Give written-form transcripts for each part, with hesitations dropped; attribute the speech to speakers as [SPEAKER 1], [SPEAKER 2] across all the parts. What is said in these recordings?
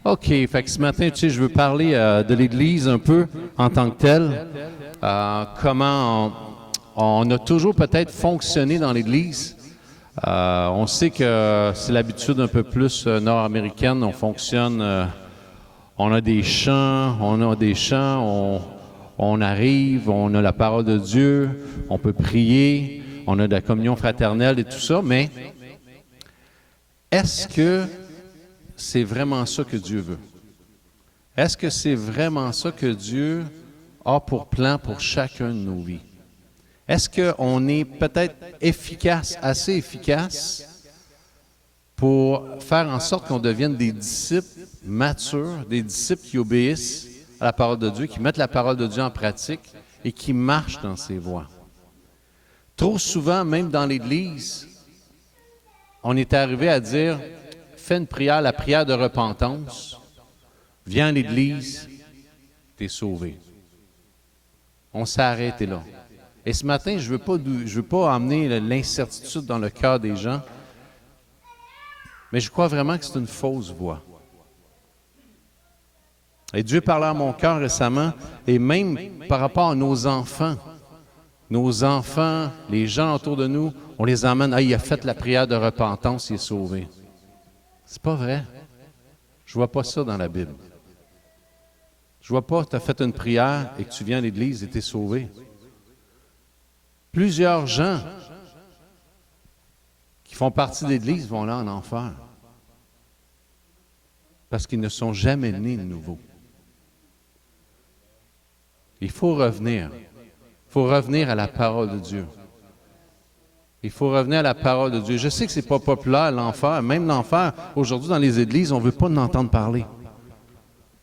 [SPEAKER 1] OK, fait que ce matin, tu sais, je veux parler de l'Église un peu en tant que telle. Comment on a toujours peut-être fonctionné dans l'Église. On sait que c'est l'habitude un peu plus nord-américaine. On fonctionne, on a des chants, on arrive, on a la parole de Dieu, on peut prier, on a de la communion fraternelle et tout ça, mais est-ce que c'est vraiment ça que Dieu veut? Est-ce que c'est vraiment ça que Dieu a pour plan pour chacun de nos vies? Est-ce qu'on est peut-être efficace, assez efficace pour faire en sorte qu'on devienne des disciples matures, des disciples qui obéissent à la parole de Dieu, qui mettent la parole de Dieu en pratique et qui marchent dans ses voies? Trop souvent, même dans l'Église, on est arrivé à dire, fais une prière, la prière de repentance, viens à l'Église, tu es sauvé. On s'est arrêté là. Et ce matin, je ne veux pas emmener l'incertitude dans le cœur des gens, mais je crois vraiment que c'est une fausse voie. Et Dieu parlait à mon cœur récemment, et même par rapport à nos enfants, les gens autour de nous, on les emmène, il a fait la prière de repentance, il est sauvé. C'est pas vrai. Je vois pas ça dans la Bible. Je vois pas, tu as fait une prière et que tu viens à l'Église et tu es sauvé. Plusieurs gens qui font partie de l'Église vont là en enfer parce qu'ils ne sont jamais nés de nouveau. Il faut revenir. Il faut revenir à la parole de Dieu. Il faut revenir à la parole de Dieu. Je sais que ce n'est pas populaire, l'enfer. Même l'enfer, aujourd'hui dans les églises, on ne veut pas en entendre parler.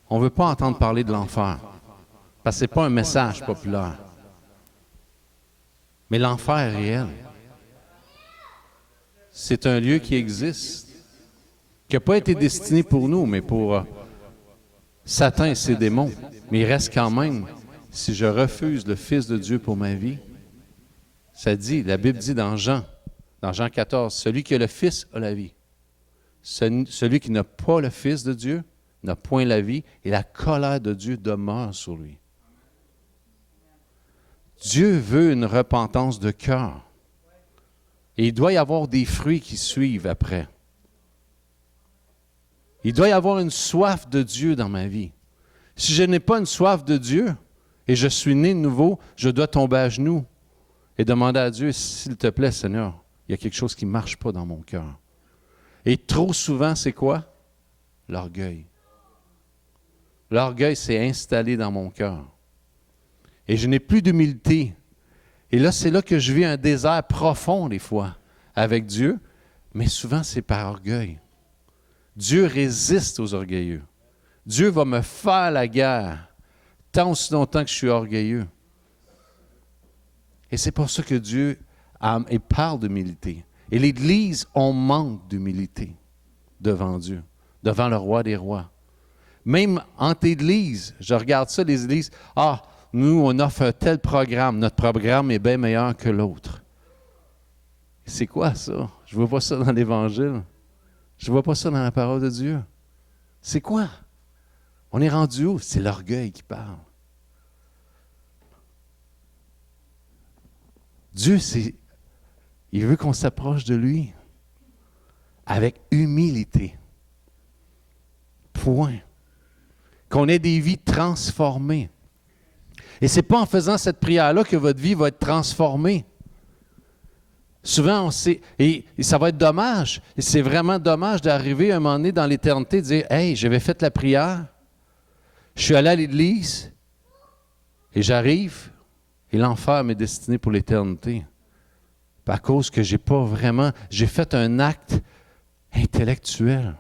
[SPEAKER 1] On ne veut pas entendre parler de l'enfer. Parce que ce n'est pas un message populaire. Mais l'enfer est réel. C'est un lieu qui existe, qui n'a pas été destiné pour nous, mais pour Satan et ses démons. Mais il reste quand même, si je refuse le Fils de Dieu pour ma vie, ça dit, la Bible dit dans Jean 14, celui qui a le Fils a la vie. Celui qui n'a pas le Fils de Dieu n'a point la vie, et la colère de Dieu demeure sur lui. Dieu veut une repentance de cœur. Et il doit y avoir des fruits qui suivent après. Il doit y avoir une soif de Dieu dans ma vie. Si je n'ai pas une soif de Dieu et je suis né de nouveau, je dois tomber à genoux et demander à Dieu, s'il te plaît, Seigneur, il y a quelque chose qui ne marche pas dans mon cœur. Et trop souvent, c'est quoi? L'orgueil. L'orgueil s'est installé dans mon cœur. Et je n'ai plus d'humilité. Et là, c'est là que je vis un désert profond, des fois, avec Dieu, mais souvent, c'est par orgueil. Dieu résiste aux orgueilleux. Dieu va me faire la guerre tant aussi longtemps que je suis orgueilleux. Et c'est pour ça que Dieu parle d'humilité. Et l'Église, on manque d'humilité devant Dieu, devant le roi des rois. Même entre églises, je regarde ça, les églises, nous, on offre un tel programme, notre programme est bien meilleur que l'autre. C'est quoi ça? Je ne vois pas ça dans l'Évangile. Je ne vois pas ça dans la parole de Dieu. C'est quoi? On est rendu où? C'est l'orgueil qui parle. Dieu, il veut qu'on s'approche de lui avec humilité. Point. Qu'on ait des vies transformées. Et ce n'est pas en faisant cette prière-là que votre vie va être transformée. Souvent, on sait, et ça va être dommage, et c'est vraiment dommage d'arriver à un moment donné dans l'éternité et de dire « Hey, j'avais fait la prière, je suis allé à l'église, et j'arrive, et l'enfer m'est destiné pour l'éternité. » À cause que j'ai fait un acte intellectuel.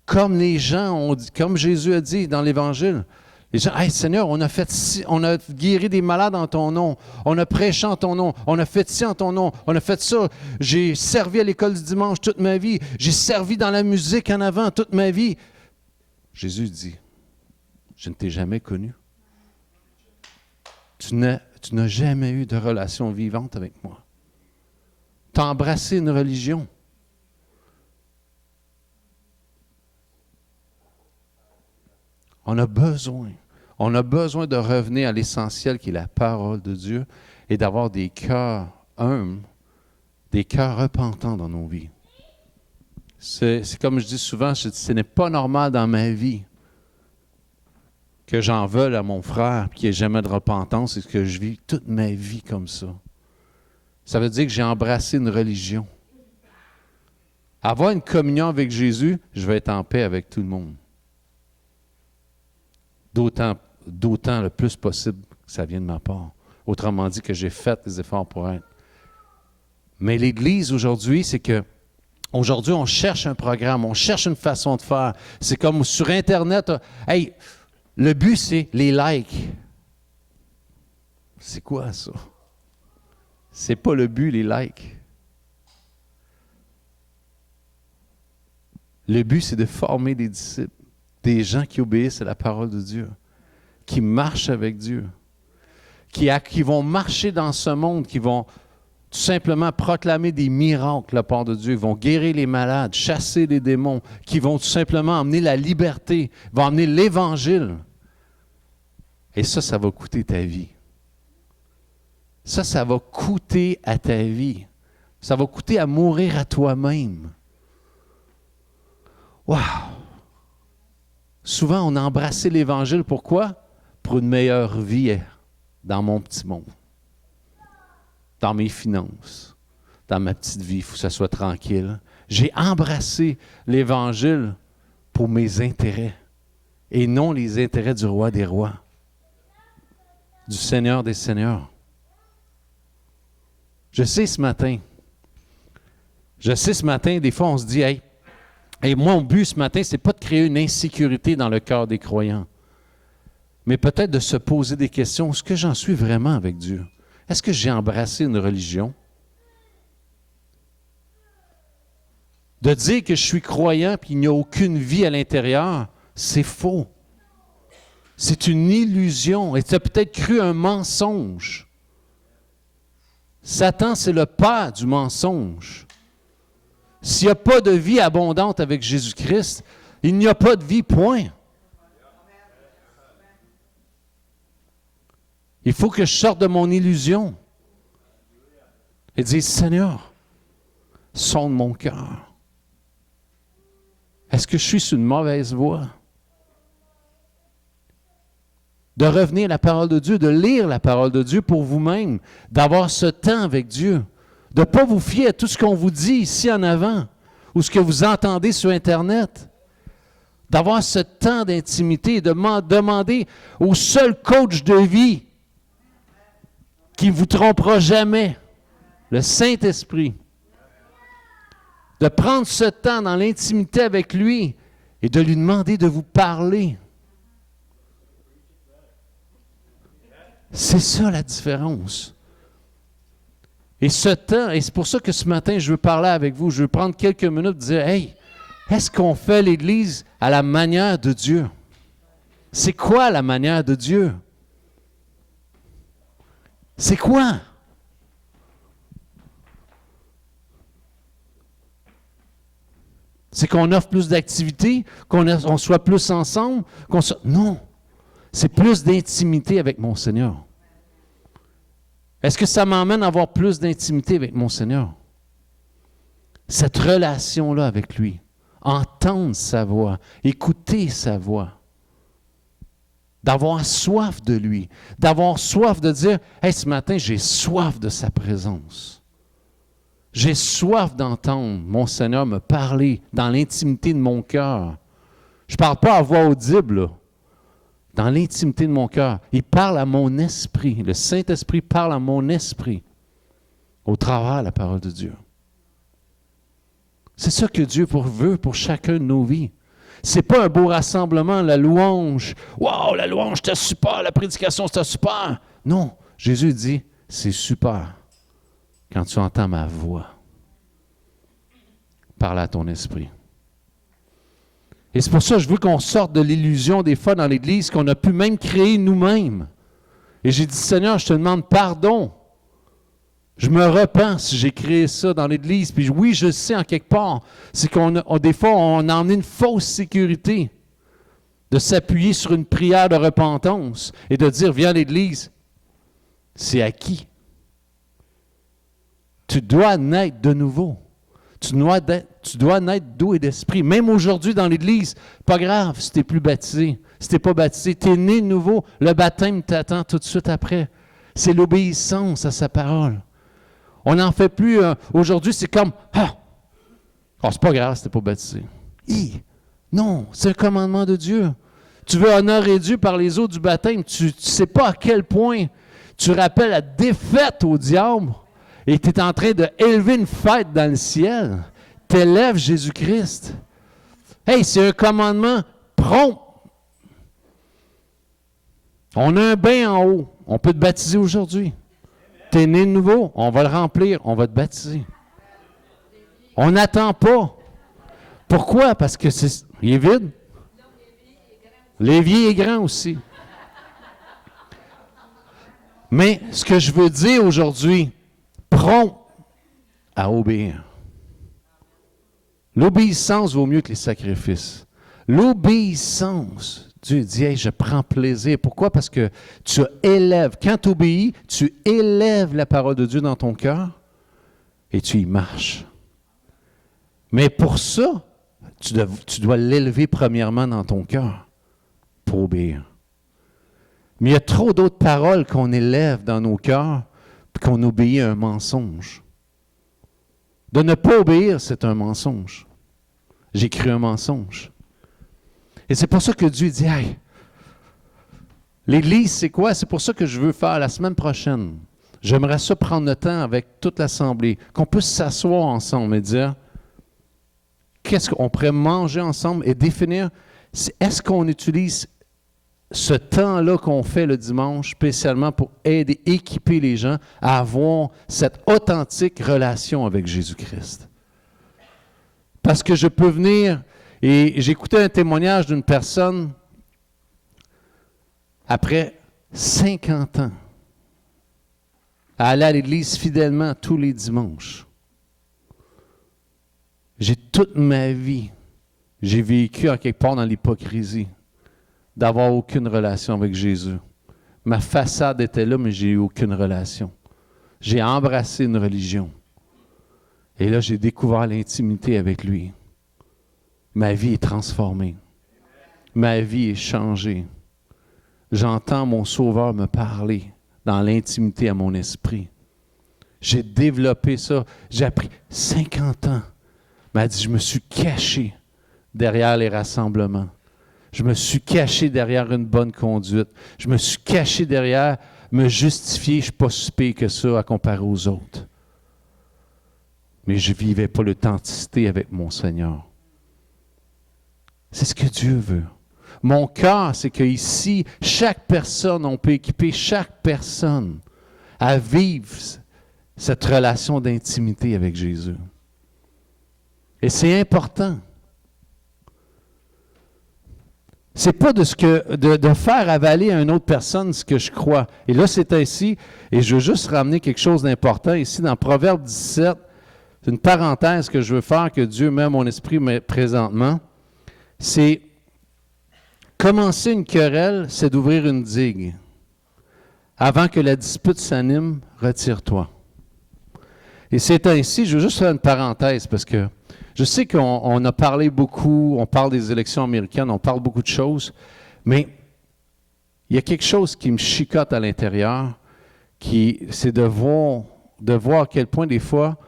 [SPEAKER 1] Comme les gens ont dit, comme Jésus a dit dans l'Évangile, les gens, « Hey Seigneur, on a guéri des malades en ton nom, on a prêché en ton nom, on a fait ci en ton nom, on a fait ça, j'ai servi à l'école du dimanche toute ma vie, j'ai servi dans la musique en avant toute ma vie. » Jésus dit, « Je ne t'ai jamais connu. Tu n'as jamais eu de relation vivante avec moi. Tu as embrassé une religion. On a besoin. On a besoin de revenir à l'essentiel qui est la parole de Dieu et d'avoir des cœurs humbles, des cœurs repentants dans nos vies. C'est comme je dis souvent, ce n'est pas normal dans ma vie que j'en veuille à mon frère et qu'il n'y ait jamais de repentance et que je vis toute ma vie comme ça. Ça veut dire que j'ai embrassé une religion. Avoir une communion avec Jésus, je vais être en paix avec tout le monde. D'autant le plus possible que ça vient de ma part. Autrement dit, que j'ai fait des efforts pour être. Mais l'Église aujourd'hui, c'est que aujourd'hui, on cherche un programme, on cherche une façon de faire. C'est comme sur Internet, hey, le but, c'est les likes. C'est quoi ça? C'est pas le but, les likes. Le but, c'est de former des disciples, des gens qui obéissent à la parole de Dieu, qui marchent avec Dieu, qui vont marcher dans ce monde, qui vont tout simplement proclamer des miracles de la part de Dieu, vont guérir les malades, chasser les démons, qui vont tout simplement emmener la liberté, vont emmener l'Évangile. Et ça va coûter ta vie. Ça va coûter à ta vie. Ça va coûter à mourir à toi-même. Wow! Souvent, on a embrassé l'Évangile. Pourquoi? Pour une meilleure vie dans mon petit monde. Dans mes finances. Dans ma petite vie, il faut que ça soit tranquille. J'ai embrassé l'Évangile pour mes intérêts. Et non les intérêts du roi des rois. Du Seigneur des seigneurs. Je sais ce matin, des fois on se dit, hey, mon but ce matin, c'est pas de créer une insécurité dans le cœur des croyants, mais peut-être de se poser des questions. Est-ce que j'en suis vraiment avec Dieu? Est-ce que j'ai embrassé une religion? De dire que je suis croyant et qu'il n'y a aucune vie à l'intérieur, c'est faux. C'est une illusion. Et tu as peut-être cru un mensonge. Satan, c'est le père du mensonge. S'il n'y a pas de vie abondante avec Jésus-Christ, il n'y a pas de vie, point. Il faut que je sorte de mon illusion et dire, Seigneur, sonde mon cœur. Est-ce que je suis sur une mauvaise voie? De revenir à la parole de Dieu, de lire la parole de Dieu pour vous-même, d'avoir ce temps avec Dieu, de ne pas vous fier à tout ce qu'on vous dit ici en avant ou ce que vous entendez sur Internet, d'avoir ce temps d'intimité et de demander au seul coach de vie qui ne vous trompera jamais, le Saint-Esprit, de prendre ce temps dans l'intimité avec lui et de lui demander de vous parler. C'est ça la différence. Et ce temps, et c'est pour ça que ce matin, je veux parler avec vous, je veux prendre quelques minutes et dire, hey, est-ce qu'on fait l'Église à la manière de Dieu? C'est quoi la manière de Dieu? C'est quoi? C'est qu'on offre plus d'activités, qu'on soit plus ensemble, Non. C'est plus d'intimité avec mon Seigneur. Est-ce que ça m'emmène à avoir plus d'intimité avec mon Seigneur? Cette relation-là avec lui. Entendre sa voix, écouter sa voix. D'avoir soif de lui. D'avoir soif de dire, hey, ce matin, j'ai soif de sa présence. J'ai soif d'entendre mon Seigneur me parler dans l'intimité de mon cœur. Je ne parle pas à voix audible, là. Dans l'intimité de mon cœur. Il parle à mon esprit. Le Saint-Esprit parle à mon esprit au travers de la parole de Dieu. C'est ça que Dieu veut pour chacun de nos vies. Ce n'est pas un beau rassemblement, la louange. Wow, la louange, c'était super, la prédication, c'était super. Non, Jésus dit, c'est super quand tu entends ma voix. Parle à ton esprit. Et c'est pour ça que je veux qu'on sorte de l'illusion des fois dans l'Église qu'on a pu même créer nous-mêmes. Et j'ai dit, Seigneur, je te demande pardon. Je me repens si j'ai créé ça dans l'Église. Puis oui, je sais en quelque part, c'est des fois, on a emmené une fausse sécurité. de s'appuyer sur une prière de repentance et de dire, viens à l'Église, c'est acquis. Tu dois naître de nouveau. Tu dois naître d'eau et d'esprit. Même aujourd'hui dans l'Église, pas grave si tu n'es plus baptisé. Si tu n'es pas baptisé, tu es né de nouveau. Le baptême t'attend tout de suite après. C'est l'obéissance à sa parole. On n'en fait plus. Aujourd'hui, c'est comme, c'est pas grave si tu n'es pas baptisé. Non, c'est un commandement de Dieu. Tu veux honorer Dieu par les eaux du baptême. Tu ne sais pas à quel point tu rappelles la défaite au diable et tu es en train d'élever une fête dans le ciel. Tu élèves Jésus-Christ. Hey, c'est un commandement prompt. On a un bain en haut. On peut te baptiser aujourd'hui. Tu es né de nouveau. On va le remplir. On va te baptiser. On n'attend pas. Pourquoi? Parce que il est vide. L'évier est grand aussi. Mais ce que je veux dire aujourd'hui, prompt à obéir. L'obéissance vaut mieux que les sacrifices. L'obéissance, Dieu dit, hey, je prends plaisir. Pourquoi? Parce que tu élèves, quand tu obéis, tu élèves la parole de Dieu dans ton cœur et tu y marches. Mais pour ça, tu dois l'élever premièrement dans ton cœur pour obéir. Mais il y a trop d'autres paroles qu'on élève dans nos cœurs et qu'on obéit à un mensonge. De ne pas obéir, c'est un mensonge. J'ai cru un mensonge. Et c'est pour ça que Dieu dit, hey, l'Église, c'est quoi? C'est pour ça que je veux faire la semaine prochaine. J'aimerais ça prendre le temps avec toute l'Assemblée, qu'on puisse s'asseoir ensemble et dire, qu'est-ce qu'on pourrait manger ensemble et définir, est-ce qu'on utilise ce temps-là qu'on fait le dimanche spécialement pour aider, équiper les gens à avoir cette authentique relation avec Jésus-Christ. Parce que je peux venir, et j'écoutais un témoignage d'une personne après 50 ans, à aller à l'église fidèlement tous les dimanches. Toute ma vie, j'ai vécu en quelque part dans l'hypocrisie, d'avoir aucune relation avec Jésus. Ma façade était là, mais j'ai eu aucune relation. J'ai embrassé une religion. Et là, j'ai découvert l'intimité avec lui. Ma vie est transformée. Ma vie est changée. J'entends mon Sauveur me parler dans l'intimité à mon esprit. J'ai développé ça. J'ai appris 50 ans. Il m'a dit, je me suis caché derrière les rassemblements. Je me suis caché derrière une bonne conduite. Je me suis caché derrière me justifier. Je ne suis pas si pire que ça à comparer aux autres. Mais je ne vivais pas l'authenticité avec mon Seigneur. C'est ce que Dieu veut. Mon cœur, c'est qu'ici, chaque personne, on peut équiper chaque personne à vivre cette relation d'intimité avec Jésus. Et c'est important. C'est pas de faire avaler à une autre personne ce que je crois. Et là, c'est ainsi, et je veux juste ramener quelque chose d'important ici dans Proverbe 17. C'est une parenthèse que je veux faire, que Dieu met à mon esprit présentement. C'est commencer une querelle, c'est d'ouvrir une digue. Avant que la dispute s'anime, retire-toi. Et c'est ainsi, je veux juste faire une parenthèse parce que je sais qu'on a parlé beaucoup, on parle des élections américaines, on parle beaucoup de choses, mais il y a quelque chose qui me chicote à l'intérieur, c'est de voir à quel point des fois,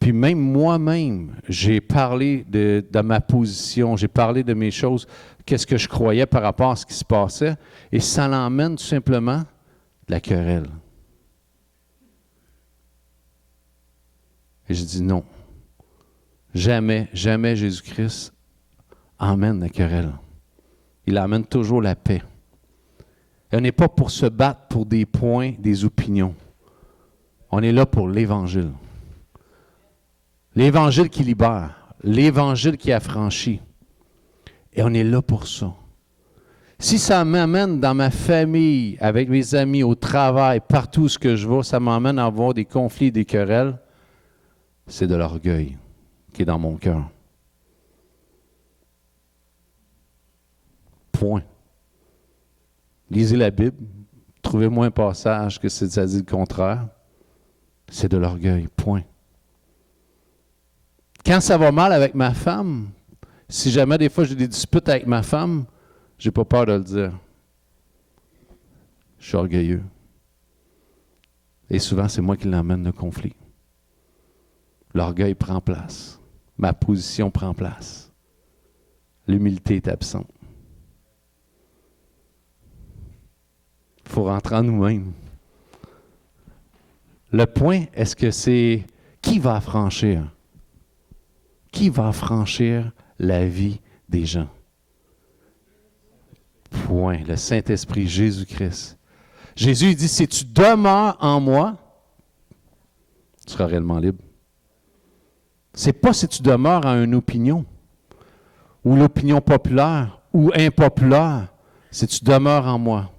[SPEAKER 1] puis même moi-même, j'ai parlé de ma position, j'ai parlé de mes choses, qu'est-ce que je croyais par rapport à ce qui se passait, et ça l'emmène tout simplement de la querelle. Et je dis non. Jamais, jamais Jésus-Christ emmène la querelle. Il amène toujours la paix. Et on n'est pas pour se battre pour des points, des opinions. On est là pour l'Évangile. L'Évangile qui libère. L'Évangile qui affranchit. Et on est là pour ça. Si ça m'amène dans ma famille, avec mes amis, au travail, partout où je vais, ça m'amène à avoir des conflits, des querelles, c'est de l'orgueil qui est dans mon cœur. Point. Lisez la Bible. Trouvez-moi un passage que ça dit le contraire. C'est de l'orgueil. Point. Quand ça va mal avec ma femme, si jamais des fois j'ai des disputes avec ma femme, j'ai pas peur de le dire. Je suis orgueilleux. Et souvent, c'est moi qui l'emmène le conflit. L'orgueil prend place. Ma position prend place. L'humilité est absente. Il faut rentrer en nous-mêmes. Le point, est-ce que c'est qui va affranchir? Qui va affranchir la vie des gens? Point. Le Saint-Esprit, Jésus-Christ. Jésus il dit, si tu demeures en moi, tu seras réellement libre. C'est pas si tu demeures à une opinion, ou l'opinion populaire, ou impopulaire, si tu demeures en moi.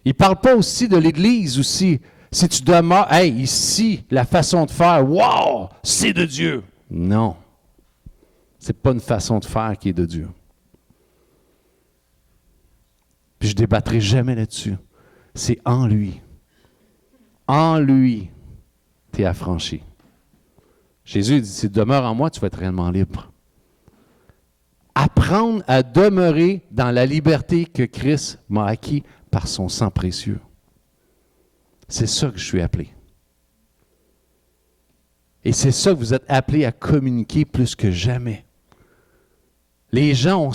[SPEAKER 1] Il ne parle pas aussi de l'Église aussi. Si tu demeures, hey, ici, la façon de faire, wow, c'est de Dieu. Non. Ce n'est pas une façon de faire qui est de Dieu. Puis je ne débattrai jamais là-dessus. C'est en lui. En lui, tu es affranchi. Jésus dit, si tu demeures en moi, tu vas être réellement libre. Apprendre à demeurer dans la liberté que Christ m'a acquis par son sang précieux. C'est ça que je suis appelé. Et c'est ça que vous êtes appelés à communiquer plus que jamais. Les gens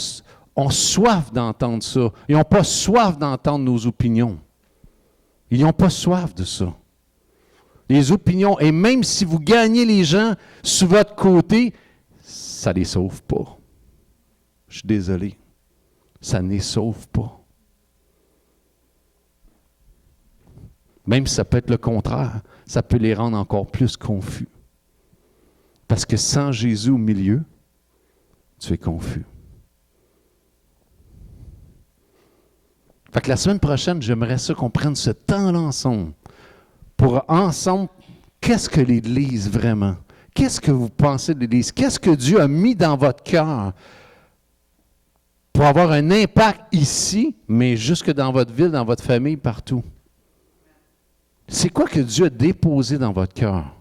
[SPEAKER 1] ont soif d'entendre ça. Ils n'ont pas soif d'entendre nos opinions. Ils n'ont pas soif de ça. Les opinions, et même si vous gagnez les gens sur votre côté, ça ne les sauve pas. Je suis désolé. Ça ne les sauve pas. Même si ça peut être le contraire, ça peut les rendre encore plus confus. Parce que sans Jésus au milieu, tu es confus. Fait que la semaine prochaine, j'aimerais ça qu'on prenne ce temps-là ensemble. Pour ensemble, qu'est-ce que l'Église vraiment? Qu'est-ce que vous pensez de l'Église? Qu'est-ce que Dieu a mis dans votre cœur pour avoir un impact ici, mais jusque dans votre ville, dans votre famille, partout? C'est quoi que Dieu a déposé dans votre cœur?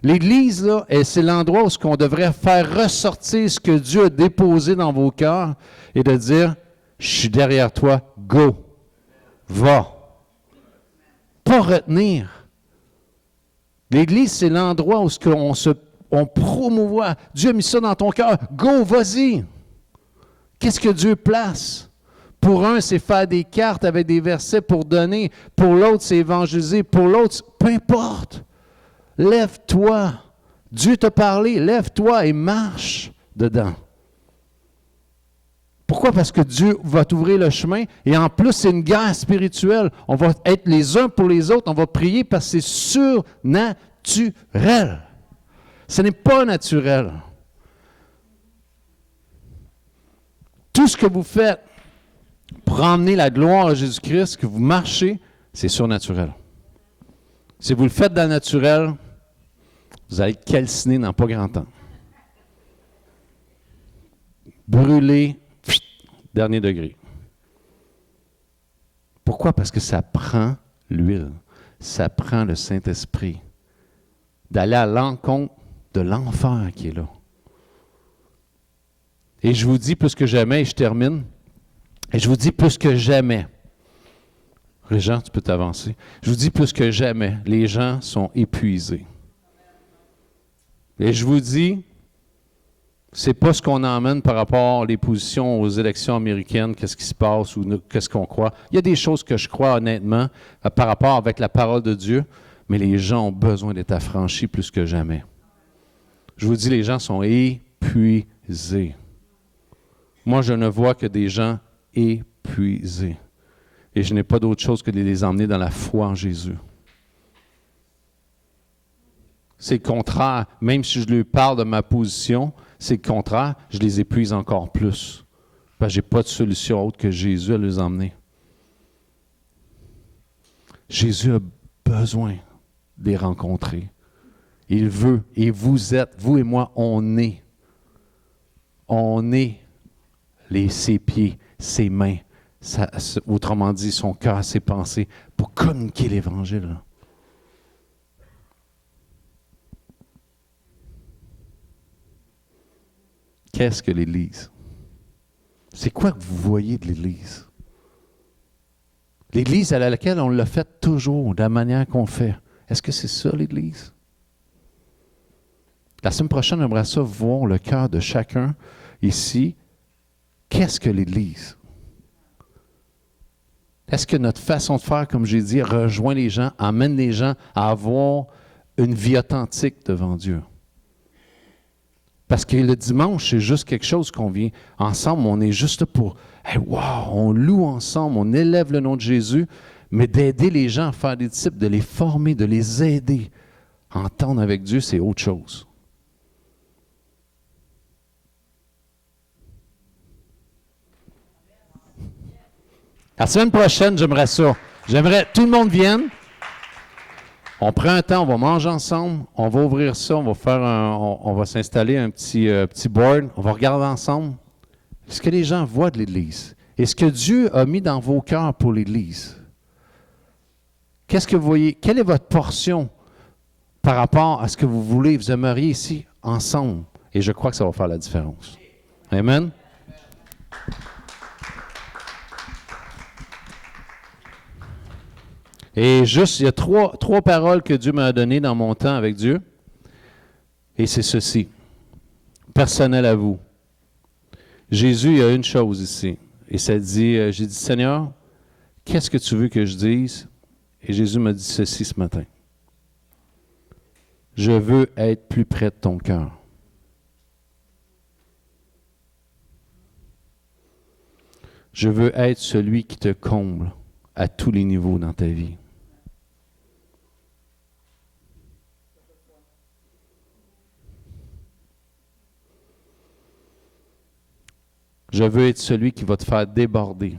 [SPEAKER 1] L'Église, là, c'est l'endroit où on devrait faire ressortir ce que Dieu a déposé dans vos cœurs et de dire, je suis derrière toi, go, va. Pas retenir. L'Église, c'est l'endroit où on promouvoit. Dieu a mis ça dans ton cœur. Go, vas-y. Qu'est-ce que Dieu place? Pour un, c'est faire des cartes avec des versets pour donner. Pour l'autre, c'est évangéliser. Pour l'autre, peu importe. Lève-toi. Dieu t'a parlé. Lève-toi et marche dedans. Pourquoi? Parce que Dieu va t'ouvrir le chemin et en plus, c'est une guerre spirituelle. On va être les uns pour les autres. On va prier parce que c'est surnaturel. Ce n'est pas naturel. Tout ce que vous faites pour emmener la gloire à Jésus-Christ, que vous marchez, c'est surnaturel. Si vous le faites dans le naturel, vous allez calciner dans pas grand temps. Brûler, dernier degré. Pourquoi? Parce que ça prend l'huile, ça prend le Saint-Esprit, d'aller à l'encontre de l'enfer qui est là. Et je vous dis plus que jamais, et je termine, et je vous dis plus que jamais, Régent, tu peux t'avancer, je vous dis plus que jamais, les gens sont épuisés. Et je vous dis, c'est pas ce qu'on emmène par rapport aux positions aux élections américaines, qu'est-ce qui se passe ou qu'est-ce qu'on croit. Il y a des choses que je crois honnêtement par rapport avec la parole de Dieu, mais les gens ont besoin d'être affranchis plus que jamais. Je vous dis, les gens sont épuisés. Moi, je ne vois que des gens épuisés. Et je n'ai pas d'autre chose que de les emmener dans la foi en Jésus. C'est le contraire. Même si je lui parle de ma position, c'est le contraire. Je les épuise encore plus. Parce que je n'ai pas de solution autre que Jésus à les emmener. Jésus a besoin de les rencontrer. Il veut. Et vous êtes, vous et moi, on est ses pieds, ses mains, autrement dit, son cœur, ses pensées, pour communiquer l'Évangile. Qu'est-ce que l'Église? C'est quoi que vous voyez de l'Église? L'Église à laquelle on l'a fait toujours, de la manière qu'on fait. Est-ce que c'est ça, l'Église? La semaine prochaine, j'aimerais ça voir le cœur de chacun ici. Qu'est-ce que l'Église? Est-ce que notre façon de faire, comme j'ai dit, rejoint les gens, amène les gens à avoir une vie authentique devant Dieu? Parce que le dimanche, c'est juste quelque chose qu'on vient ensemble, on est juste pour, hey, wow, on loue ensemble, on élève le nom de Jésus, mais d'aider les gens à faire des disciples, de les former, de les aider à entendre avec Dieu, c'est autre chose. La semaine prochaine, j'aimerais ça. J'aimerais que tout le monde vienne. On prend un temps, on va manger ensemble, on va ouvrir ça, on va s'installer un petit board, on va regarder ensemble ce que les gens voient de l'Église et ce que Dieu a mis dans vos cœurs pour l'Église. Qu'est-ce que vous voyez? Quelle est votre portion par rapport à ce que vous voulez, vous aimeriez ici ensemble? Et je crois que ça va faire la différence. Amen? Et juste, il y a trois paroles que Dieu m'a données dans mon temps avec Dieu. Et c'est ceci. Personnel à vous. Jésus, il y a une chose ici. Et ça dit, j'ai dit, Seigneur, qu'est-ce que tu veux que je dise? Et Jésus m'a dit ceci ce matin. Je veux être plus près de ton cœur. Je veux être celui qui te comble à tous les niveaux dans ta vie. Je veux être celui qui va te faire déborder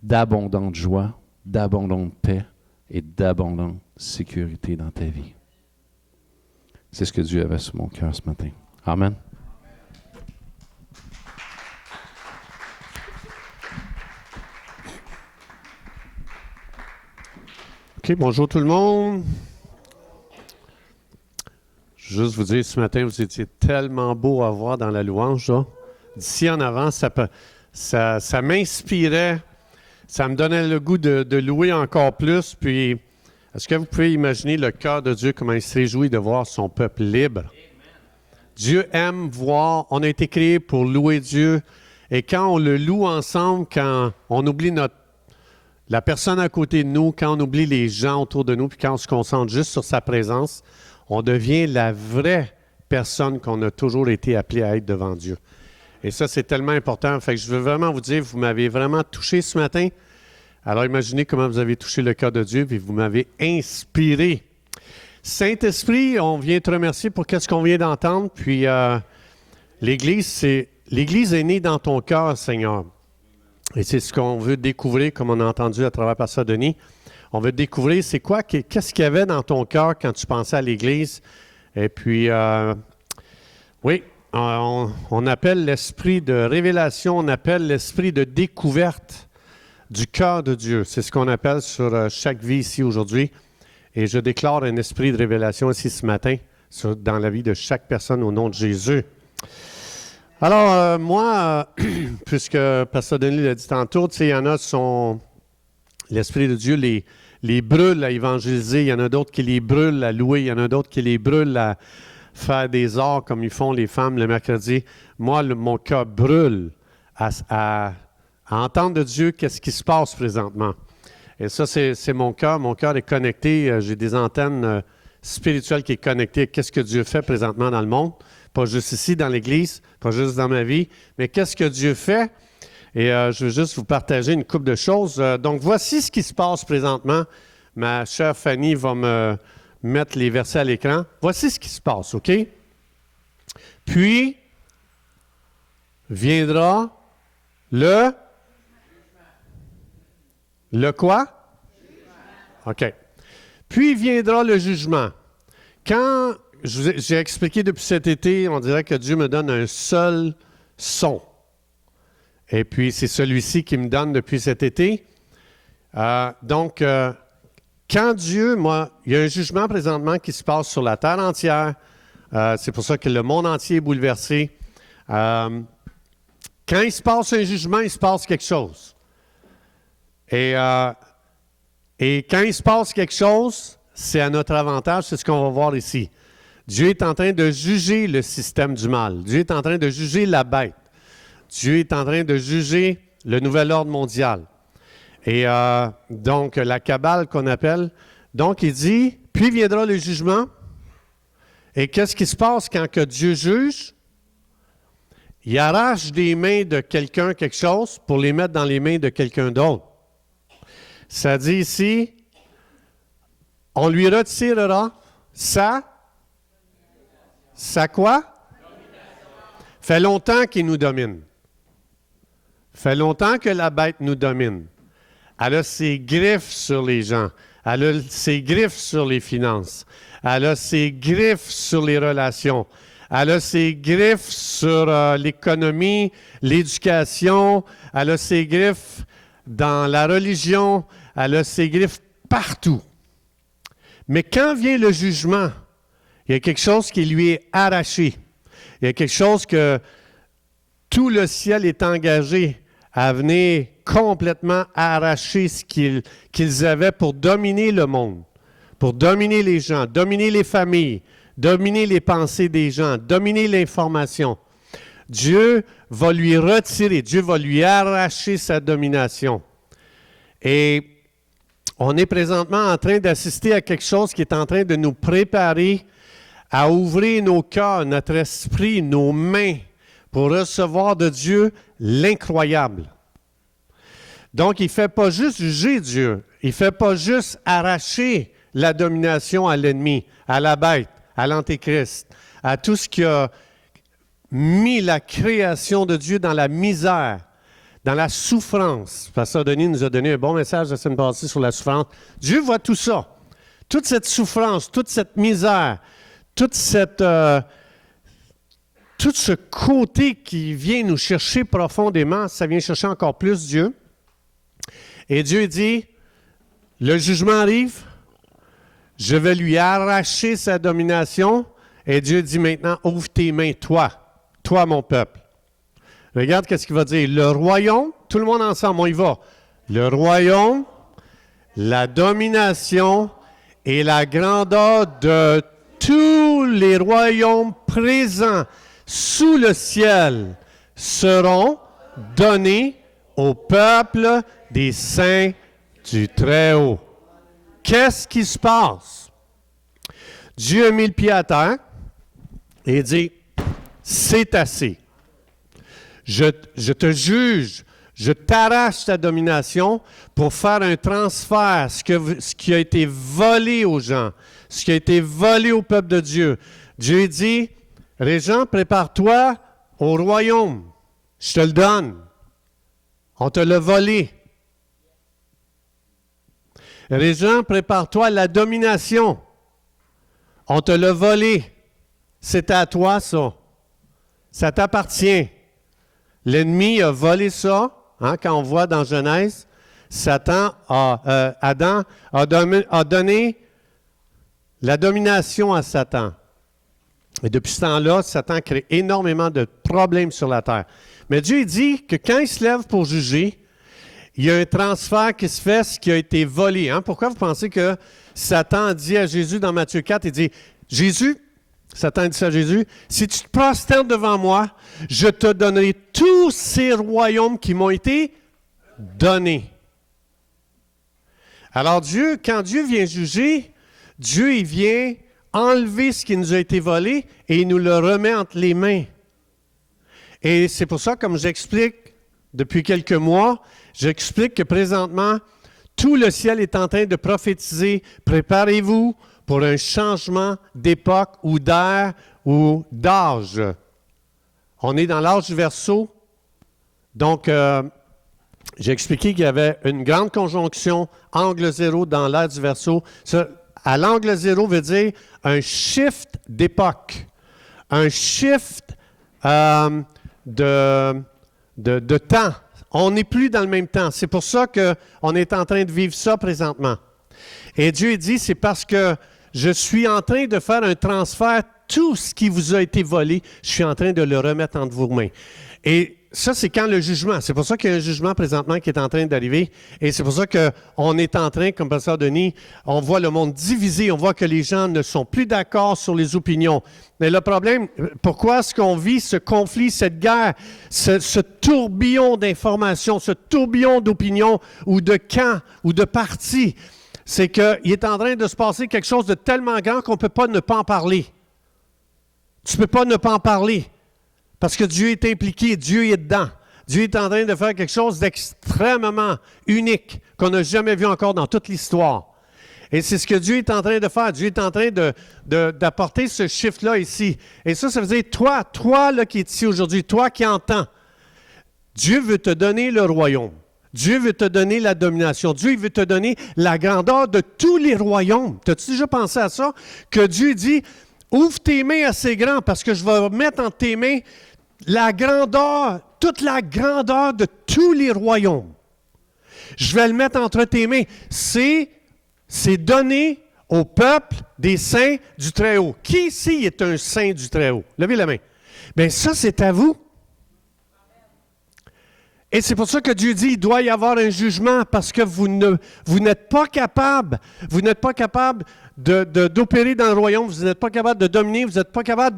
[SPEAKER 1] d'abondante joie, d'abondante paix et d'abondante sécurité dans ta vie. C'est ce que Dieu avait sur mon cœur ce matin. Amen.
[SPEAKER 2] OK, bonjour tout le monde. Juste vous dire, ce matin, vous étiez tellement beau à voir dans la louange, là. D'ici en avant, ça m'inspirait, ça me donnait le goût de louer encore plus. Puis, est-ce que vous pouvez imaginer le cœur de Dieu, comment il se réjouit de voir son peuple libre? Amen. Dieu aime voir, on a été créés pour louer Dieu. Et quand on le loue ensemble, quand on oublie la personne à côté de nous, quand on oublie les gens autour de nous, puis quand on se concentre juste sur sa présence, on devient la vraie personne qu'on a toujours été appelé à être devant Dieu. Et ça, c'est tellement important. Fait que je veux vraiment vous dire, vous m'avez vraiment touché ce matin. Alors, imaginez comment vous avez touché le cœur de Dieu, puis vous m'avez inspiré. Saint-Esprit, on vient te remercier pour ce qu'on vient d'entendre. Puis, l'Église est née dans ton cœur, Seigneur. Et c'est ce qu'on veut découvrir, comme on a entendu à travers Pasteur Denis. On veut découvrir, c'est quoi, qu'est-ce qu'il y avait dans ton cœur quand tu pensais à l'Église. Et puis, oui, on appelle l'esprit de révélation, on appelle l'esprit de découverte du cœur de Dieu. C'est ce qu'on appelle sur chaque vie ici aujourd'hui. Et je déclare un esprit de révélation ici ce matin dans la vie de chaque personne au nom de Jésus. Alors, moi, puisque Pasteur Denis l'a dit tantôt, tu sais, il y en a l'Esprit de Dieu les brûle à évangéliser, il y en a d'autres qui les brûlent à louer, il y en a d'autres qui les brûlent à faire des arts comme ils font les femmes le mercredi. Moi, mon cœur brûle à entendre de Dieu qu'est-ce qui se passe présentement. Et ça, c'est mon cœur. Mon cœur est connecté. J'ai des antennes spirituelles qui sont connectées à qu'est-ce que Dieu fait présentement dans le monde. Pas juste ici, dans l'Église, pas juste dans ma vie, mais qu'est-ce que Dieu fait? Et je veux juste vous partager une couple de choses. Donc, voici ce qui se passe présentement. Ma chère Fanny va me mettre les versets à l'écran. Voici ce qui se passe, OK? Puis, viendra le quoi? OK. Puis viendra le jugement. Quand j'ai expliqué depuis cet été, on dirait que Dieu me donne un seul son. Et puis, c'est celui-ci qui me donne depuis cet été. Donc, quand Dieu, il y a un jugement présentement qui se passe sur la terre entière. C'est pour ça que le monde entier est bouleversé. Quand il se passe un jugement, il se passe quelque chose. Et quand il se passe quelque chose, c'est à notre avantage, c'est ce qu'on va voir ici. Dieu est en train de juger le système du mal. Dieu est en train de juger la bête. Dieu est en train de juger le nouvel ordre mondial. Et donc, la Kabbale qu'on appelle. Donc, il dit, puis viendra le jugement. Et qu'est-ce qui se passe quand que Dieu juge? Il arrache des mains de quelqu'un quelque chose pour les mettre dans les mains de quelqu'un d'autre. Ça dit ici, on lui retirera sa quoi? Fait longtemps qu'il nous domine. Fait longtemps que la bête nous domine. Elle a ses griffes sur les gens. Elle a ses griffes sur les finances. Elle a ses griffes sur les relations. Elle a ses griffes sur l'économie, l'éducation. Elle a ses griffes dans la religion. Elle a ses griffes partout. Mais quand vient le jugement, il y a quelque chose qui lui est arraché. Il y a quelque chose que tout le ciel est engagé à venir complètement arracher ce qu'ils avaient pour dominer le monde, pour dominer les gens, dominer les familles, dominer les pensées des gens, dominer l'information. Dieu va lui retirer, Dieu va lui arracher sa domination. Et on est présentement en train d'assister à quelque chose qui est en train de nous préparer à ouvrir nos cœurs, notre esprit, nos mains, pour recevoir de Dieu l'incroyable. Donc, il ne fait pas juste juger Dieu, il ne fait pas juste arracher la domination à l'ennemi, à la bête, à l'antéchrist, à tout ce qui a mis la création de Dieu dans la misère, dans la souffrance. Pasteur Denis nous a donné un bon message la semaine passée sur la souffrance. Dieu voit tout ça, toute cette souffrance, toute cette misère, tout ce côté qui vient nous chercher profondément, ça vient chercher encore plus Dieu. Et Dieu dit, le jugement arrive, je vais lui arracher sa domination. Et Dieu dit maintenant, ouvre tes mains, toi mon peuple. Regarde qu'est-ce qu'il va dire. Le royaume, tout le monde ensemble, on y va. Le royaume, la domination et la grandeur de tous les royaumes présents sous le ciel seront donnés au peuple des saints du Très-Haut. Qu'est-ce qui se passe? Dieu a mis le pied à terre et dit, c'est assez. Je te juge, je t'arrache ta domination pour faire un transfert, ce qui a été volé aux gens, ce qui a été volé au peuple de Dieu. Dieu dit, Régent, prépare-toi au royaume. Je te le donne. On te l'a volé. Régent, prépare-toi à la domination. On te l'a volé. C'est à toi, ça. Ça t'appartient. L'ennemi a volé ça. Hein, quand on voit dans Genèse, Adam a donné la domination à Satan. Et depuis ce temps-là, Satan crée énormément de problèmes sur la terre. Mais Dieu dit que quand il se lève pour juger, il y a un transfert qui se fait, ce qui a été volé. Hein? Pourquoi vous pensez que Satan dit à Jésus dans Matthieu 4, il dit, Jésus, Satan dit ça à Jésus, si tu te prosternes devant moi, je te donnerai tous ces royaumes qui m'ont été donnés. Alors Dieu, quand Dieu vient juger, Dieu il vient enlever ce qui nous a été volé et il nous le remet entre les mains. Et c'est pour ça, comme j'explique depuis quelques mois, j'explique que présentement, tout le ciel est en train de prophétiser. Préparez-vous pour un changement d'époque ou d'ère ou d'âge. On est dans l'âge du Verseau. Donc, j'ai expliqué qu'il y avait une grande conjonction angle zéro dans l'ère du Verseau. À l'angle zéro veut dire un shift d'époque, un shift de de temps. On n'est plus dans le même temps. C'est pour ça qu'on est en train de vivre ça présentement. Et Dieu dit, c'est parce que je suis en train de faire un transfert. Tout ce qui vous a été volé, je suis en train de le remettre entre vos mains. Et ça, c'est quand le jugement. C'est pour ça qu'il y a un jugement présentement qui est en train d'arriver. Et c'est pour ça qu'on est en train, comme Pasteur Denis, on voit le monde divisé. On voit que les gens ne sont plus d'accord sur les opinions. Mais le problème, pourquoi est-ce qu'on vit ce conflit, cette guerre, ce tourbillon d'informations, ce tourbillon d'opinions ou de camps ou de partis? C'est qu'il est en train de se passer quelque chose de tellement grand qu'on ne peut pas ne pas en parler. Tu ne peux pas ne pas en parler. Parce que Dieu est impliqué, Dieu est dedans. Dieu est en train de faire quelque chose d'extrêmement unique qu'on n'a jamais vu encore dans toute l'histoire. Et c'est ce que Dieu est en train de faire. Dieu est en train d'apporter ce chiffre-là ici. Et ça veut dire, toi là, qui es ici aujourd'hui, toi qui entends, Dieu veut te donner le royaume. Dieu veut te donner la domination. Dieu veut te donner la grandeur de tous les royaumes. T'as-tu déjà pensé à ça? Que Dieu dit, ouvre tes mains assez grand parce que je vais mettre entre tes mains la grandeur, toute la grandeur de tous les royaumes. Je vais le mettre entre tes mains. C'est donné au peuple des saints du Très-Haut. Qui ici est un saint du Très-Haut? Levez la main. Bien, ça, c'est à vous. Et c'est pour ça que Dieu dit, il doit y avoir un jugement parce que vous n'êtes pas capable, d'opérer dans le royaume, vous n'êtes pas capable de dominer, vous n'êtes pas capable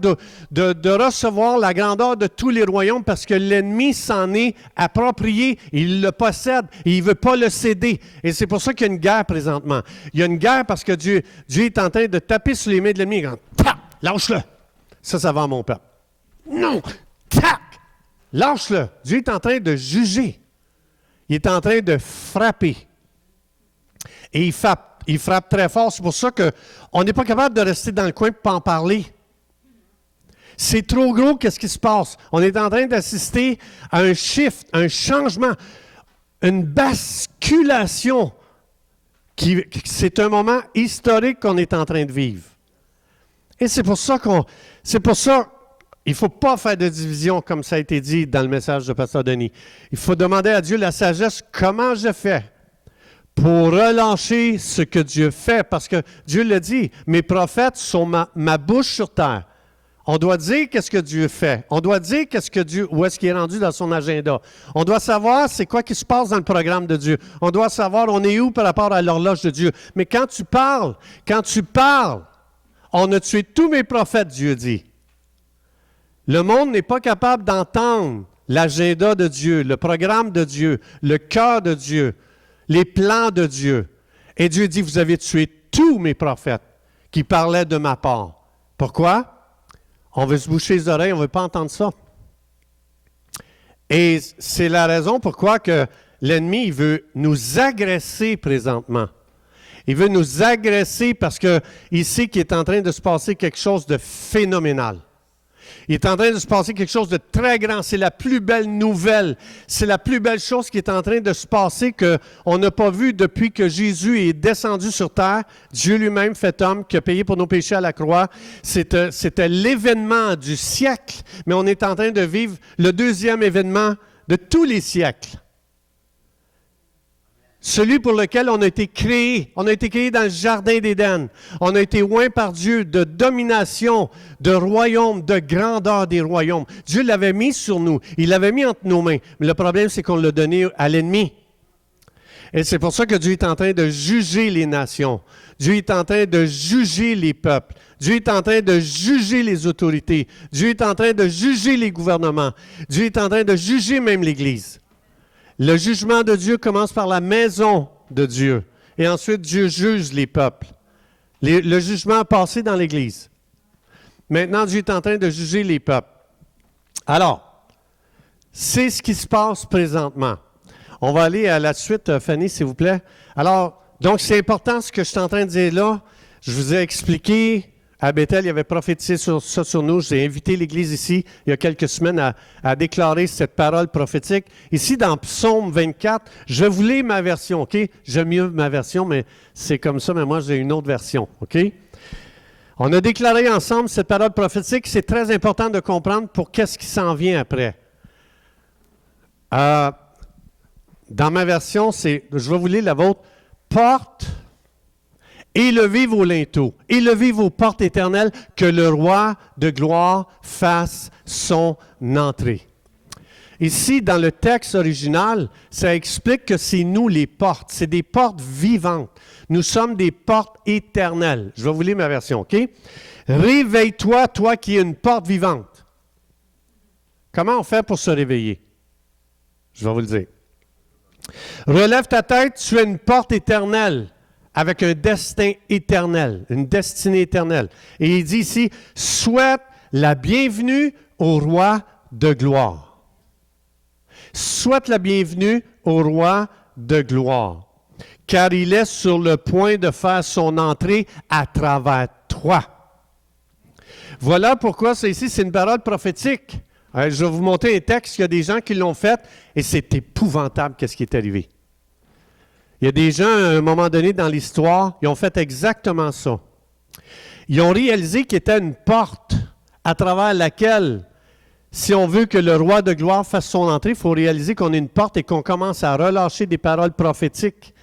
[SPEAKER 2] de recevoir la grandeur de tous les royaumes parce que l'ennemi s'en est approprié, il le possède et il ne veut pas le céder. Et c'est pour ça qu'il y a une guerre présentement. Il y a une guerre parce que Dieu est en train de taper sur les mains de l'ennemi. Lâche-le. Ça va à mon peuple. Non, tac. Lâche-le. Dieu est en train de juger. Il est en train de frapper. Et il frappe très fort. C'est pour ça qu'on n'est pas capable de rester dans le coin et pas en parler. C'est trop gros, qu'est-ce qui se passe? On est en train d'assister à un shift, un changement, une basculation. C'est un moment historique qu'on est en train de vivre. Et c'est pour ça il ne faut pas faire de division, comme ça a été dit dans le message de Pasteur Denis. Il faut demander à Dieu la sagesse, comment je fais pour relâcher ce que Dieu fait? Parce que Dieu l'a dit, mes prophètes sont ma bouche sur terre. On doit dire qu'est-ce que Dieu fait. On doit dire où est-ce qu'il est rendu dans son agenda. On doit savoir c'est quoi qui se passe dans le programme de Dieu. On doit savoir on est où par rapport à l'horloge de Dieu. Mais quand tu parles, on a tué tous mes prophètes, Dieu dit. Le monde n'est pas capable d'entendre l'agenda de Dieu, le programme de Dieu, le cœur de Dieu, les plans de Dieu. Et Dieu dit, vous avez tué tous mes prophètes qui parlaient de ma part. Pourquoi? On veut se boucher les oreilles, on ne veut pas entendre ça. Et c'est la raison pourquoi que l'ennemi il veut nous agresser présentement. Il veut nous agresser parce qu'il sait qu'il est en train de se passer quelque chose de phénoménal. Il est en train de se passer quelque chose de très grand. C'est la plus belle nouvelle. C'est la plus belle chose qui est en train de se passer qu'on n'a pas vu depuis que Jésus est descendu sur terre. Dieu lui-même fait homme qui a payé pour nos péchés à la croix. C'était l'événement du siècle, mais on est en train de vivre le deuxième événement de tous les siècles. Celui pour lequel on a été créé. On a été créé dans le jardin d'Éden. On a été oint par Dieu de domination, de royaume, de grandeur des royaumes. Dieu l'avait mis sur nous. Il l'avait mis entre nos mains. Mais le problème, c'est qu'on l'a donné à l'ennemi. Et c'est pour ça que Dieu est en train de juger les nations. Dieu est en train de juger les peuples. Dieu est en train de juger les autorités. Dieu est en train de juger les gouvernements. Dieu est en train de juger même l'Église. Le jugement de Dieu commence par la maison de Dieu. Et ensuite, Dieu juge les peuples. Le jugement a passé dans l'Église. Maintenant, Dieu est en train de juger les peuples. Alors, c'est ce qui se passe présentement. On va aller à la suite, Fanny, s'il vous plaît. Alors, donc, c'est important ce que je suis en train de dire là. Je vous ai expliqué. À Bethel, il avait prophétisé sur nous. J'ai invité l'Église ici, il y a quelques semaines, à déclarer cette parole prophétique. Ici, dans Psaume 24, je vous lis ma version, OK? J'aime mieux ma version, mais c'est comme ça, mais moi, j'ai une autre version, OK? On a déclaré ensemble cette parole prophétique. C'est très important de comprendre pour qu'est-ce qui s'en vient après. Dans ma version, je vais vous lire la vôtre. Porte, élevez vos linteaux, élevez vos portes éternelles, que le roi de gloire fasse son entrée. Ici, dans le texte original, ça explique que c'est nous les portes. C'est des portes vivantes. Nous sommes des portes éternelles. Je vais vous lire ma version, OK? Réveille-toi, toi qui es une porte vivante. Comment on fait pour se réveiller? Je vais vous le dire. Relève ta tête, tu es une porte éternelle avec un destin éternel, une destinée éternelle. Et il dit ici, souhaite la bienvenue au roi de gloire. Souhaite la bienvenue au roi de gloire, car il est sur le point de faire son entrée à travers toi. Voilà pourquoi c'est une parole prophétique. Je vais vous montrer un texte, il y a des gens qui l'ont fait, et c'est épouvantable qu'est-ce qui est arrivé. Il y a des gens, à un moment donné dans l'histoire, ils ont fait exactement ça. Ils ont réalisé qu'il y était une porte à travers laquelle, si on veut que le roi de gloire fasse son entrée, il faut réaliser qu'on est une porte et qu'on commence à relâcher des paroles prophétiques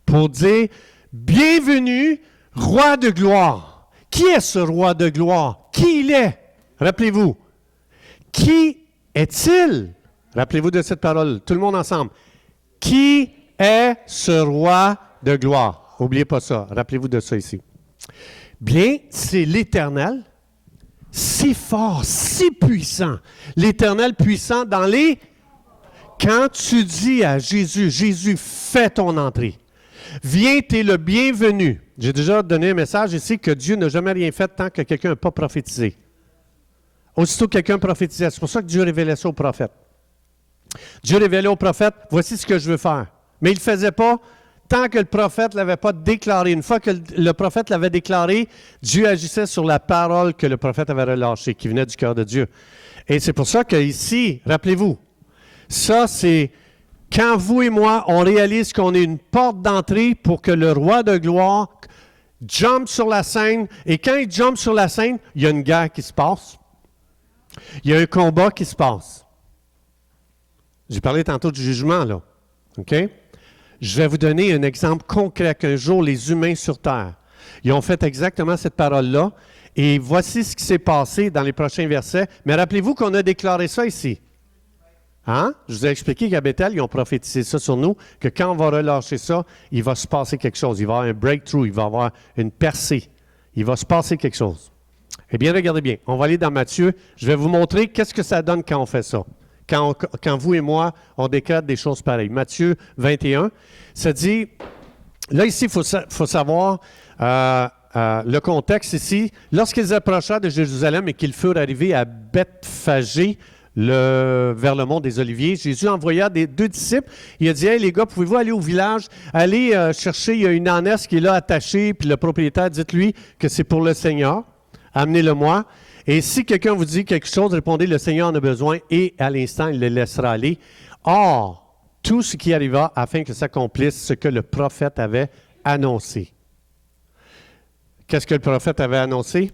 [SPEAKER 2] pour dire « Bienvenue, roi de gloire ». Qui est ce roi de gloire? Qui il est? Rappelez-vous. Qui est-il? Rappelez-vous de cette parole, tout le monde ensemble. Qui est ce roi de gloire? N'oubliez pas ça, rappelez-vous de ça ici. Bien, c'est l'Éternel, si fort, si puissant. L'Éternel puissant dans les... Quand tu dis à Jésus, Jésus, fais ton entrée. Viens, tu es le bienvenu. J'ai déjà donné un message ici que Dieu n'a jamais rien fait tant que quelqu'un n'a pas prophétisé. Aussitôt que quelqu'un prophétisait, c'est pour ça que Dieu révélait ça au prophète. Dieu révélait au prophète, voici ce que je veux faire. Mais il ne le faisait pas tant que le prophète ne l'avait pas déclaré. Une fois que le prophète l'avait déclaré, Dieu agissait sur la parole que le prophète avait relâchée, qui venait du cœur de Dieu. Et c'est pour ça qu'ici, rappelez-vous, ça c'est quand vous et moi, on réalise qu'on est une porte d'entrée pour que le roi de gloire jump sur la scène. Et quand il jump sur la scène, il y a une guerre qui se passe. Il y a un combat qui se passe. J'ai parlé tantôt du jugement, là. OK? Je vais vous donner un exemple concret qu'un jour, les humains sur Terre, ils ont fait exactement cette parole-là. Et voici ce qui s'est passé dans les prochains versets. Mais rappelez-vous qu'on a déclaré ça ici. Hein? Je vous ai expliqué qu'à Bethel, ils ont prophétisé ça sur nous, que quand on va relâcher ça, il va se passer quelque chose. Il va y avoir un breakthrough, il va y avoir une percée. Il va se passer quelque chose. Eh bien, regardez bien. On va aller dans Matthieu. Je vais vous montrer qu'est-ce que ça donne quand on fait ça. Quand vous et moi, on décrète des choses pareilles. Matthieu 21, ça dit, là ici, il faut savoir le contexte ici. Lorsqu'ils approchèrent de Jérusalem et qu'ils furent arrivés à Bethphagée, vers le mont des Oliviers, Jésus envoya deux disciples. Il a dit, « Hey les gars, pouvez-vous aller au village, aller chercher, il y a une ânesse qui est là attachée, puis le propriétaire, dites-lui que c'est pour le Seigneur. Amenez-le-moi. Et si quelqu'un vous dit quelque chose, répondez, le Seigneur en a besoin, et à l'instant, il le laissera aller. Or, tout ce qui arriva afin que s'accomplisse ce que le prophète avait annoncé. » Qu'est-ce que le prophète avait annoncé?